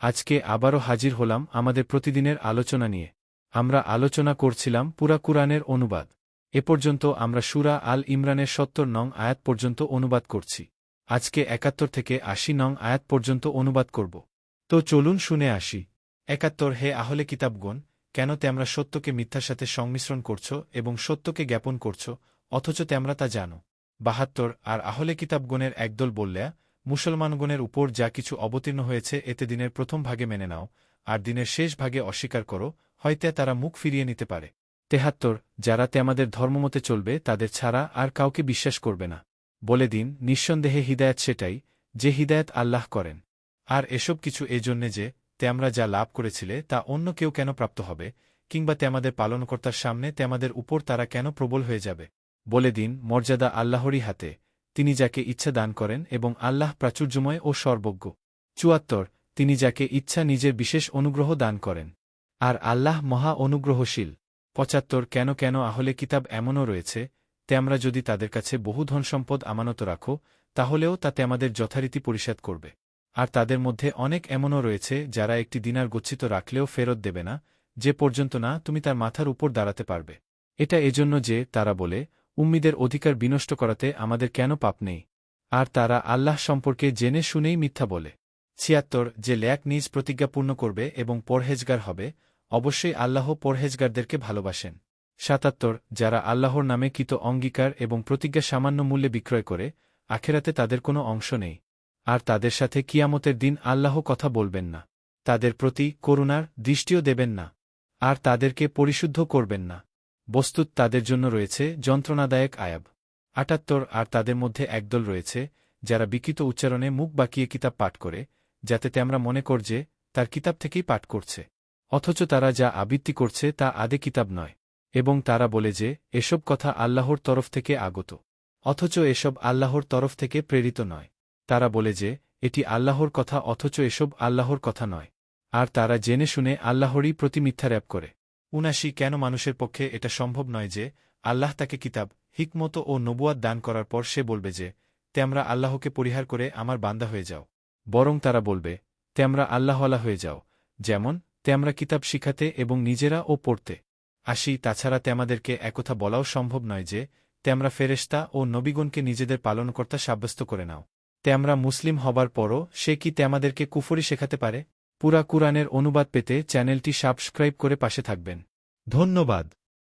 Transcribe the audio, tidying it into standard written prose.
আজকে আবারও হাজির হলাম আমাদের প্রতিদিনের আলোচনা নিয়ে। আমরা আলোচনা করছিলাম পুরা কুরআনের অনুবাদ। এ পর্যন্ত আমরা সূরা আল ইমরানের ৭০ নং আয়াত পর্যন্ত অনুবাদ করছি। আজকে ৭১ থেকে ৮০ নং আয়াত পর্যন্ত অনুবাদ করব। তো চলুন শুনে আসি। ৭১ হে আহলে কিতাবগণ, কেন তোমরা সত্যকে মিথ্যার সাথে সংমিশ্রণ করছ এবং সত্যকে জ্ঞাপন করছ, অথচ তোমরা তা জানো। ৭২ আর আহলে কিতাবগণের একদল বললে, মুসলমানগণের উপর যা কিছু অবতীর্ণ হয়েছে এতে দিনের প্রথম ভাগে মেনে নাও, আর দিনের শেষ ভাগে অস্বীকার করো, হয়তো তারা মুখ ফিরিয়ে নিতে পারে। ৭৩ যারা তোমাদের ধর্মমতে চলবে তাদের ছাড়া আর কাউকে বিশ্বাস করবে না। বলে দিন, নিঃসন্দেহে হিদায়াত সেটাই, যে হিদায়াত আল্লাহ করেন। আর এসব কিছু এজন্যে যে তোমরা যা লাভ করেছিলে তা অন্য কেউ কেন প্রাপ্ত হবে, কিংবা তোমাদের পালনকর্তার সামনে তোমাদের উপর তারা কেন প্রবল হয়ে যাবে। বলে দিন, মর্যাদা আল্লাহরই হাতে, তিনি যাকে ইচ্ছা দান করেন এবং আল্লাহ প্রাচুর্যময় ও সর্বজ্ঞ। ৭৪ তিনি যাকে ইচ্ছা নিজের বিশেষ অনুগ্রহ দান করেন, আর আল্লাহ মহা অনুগ্রহশীল। ৭৫ কেন কেন আহলে কিতাব এমনও রয়েছে, তোমরা যদি তাদের কাছে বহু ধনসম্পদ আমানত রাখো, তাহলেও তা তোমাদের যথারীতি পরিশোধ করবে। আর তাদের মধ্যে অনেক এমনও রয়েছে যারা একটি দিনার গচ্ছিত রাখলেও ফেরত দেবে না, যে পর্যন্ত না তুমি তার মাথার উপর দাঁড়াতে পারবে। এটা এজন্য যে তারা বলে, উম্মীদের অধিকার বিনষ্ট করাতে আমাদের কেন পাপ নেই। আর তারা আল্লাহ সম্পর্কে জেনে শুনেই মিথ্যা বলে। ৭৬ যে ল্যাক নিজ প্রতিজ্ঞা পূর্ণ করবে এবং পরহেজগার হবে, অবশ্যই আল্লাহ পরহেজগারদেরকে ভালোবাসেন। ৭৭ যারা আল্লাহর নামে কৃত অঙ্গীকার এবং প্রতিজ্ঞা সামান্য মূল্যে বিক্রয় করে, আখেরাতে তাদের কোনো অংশ নেই। আর তাদের সাথে কিয়ামতের দিন আল্লাহ কথা বলবেন না, তাদের প্রতি করুণার দৃষ্টিও দেবেন না, আর তাদেরকে পরিশুদ্ধ করবেন না। বস্তুত তাদের জন্য রয়েছে যন্ত্রণাদায়ক আয়াব। ৭৮ আর তাদের মধ্যে একদল রয়েছে যারা বিকৃত উচ্চারণে মুখ বাঁকিয়ে কিতাব পাঠ করে, যাতে তোমরা মনে কর যে তার কিতাব থেকেই পাঠ করছে, অথচ তারা যা আবৃত্তি করছে তা আদে কিতাব নয়। এবং তারা বলে যে এসব কথা আল্লাহর তরফ থেকে আগত, অথচ এসব আল্লাহর তরফ থেকে প্রেরিত নয়। তারা বলে যে এটি আল্লাহর কথা, অথচ এসব আল্লাহর কথা নয়। আর তারা জেনে শুনে আল্লাহরই প্রতি মিথ্যারোপ করে। ৭৯ কেন মানুষের পক্ষে এটা সম্ভব নয় যে আল্লাহ তাকে কিতাব, হিকমত ও নবুয়াত দান করার পর সে বলবে যে তোমরা আল্লাহকে পরিহার করে আমার বান্দা হয়ে যাও। বরং তারা বলবে, তোমরা আল্লাহওয়ালা হয়ে যাও, যেমন তোমরা কিতাব শিখাতে এবং নিজেরা ও পড়তে। ৮০ তাছাড়া তোমাদেরকে একথা বলাও সম্ভব নয় যে তোমরা ফেরেশতা ও নবীগণকে নিজেদের পালনকর্তা সাব্যস্ত করে নাও। তোমরা মুসলিম হবার পরও সে কি তোমাদেরকে কুফরি শেখাতে পারে? পুরা কুরআনের অনুবাদ পেতে চ্যানেলটি সাবস্ক্রাইব করে পাশে থাকবেন। ধন্যবাদ।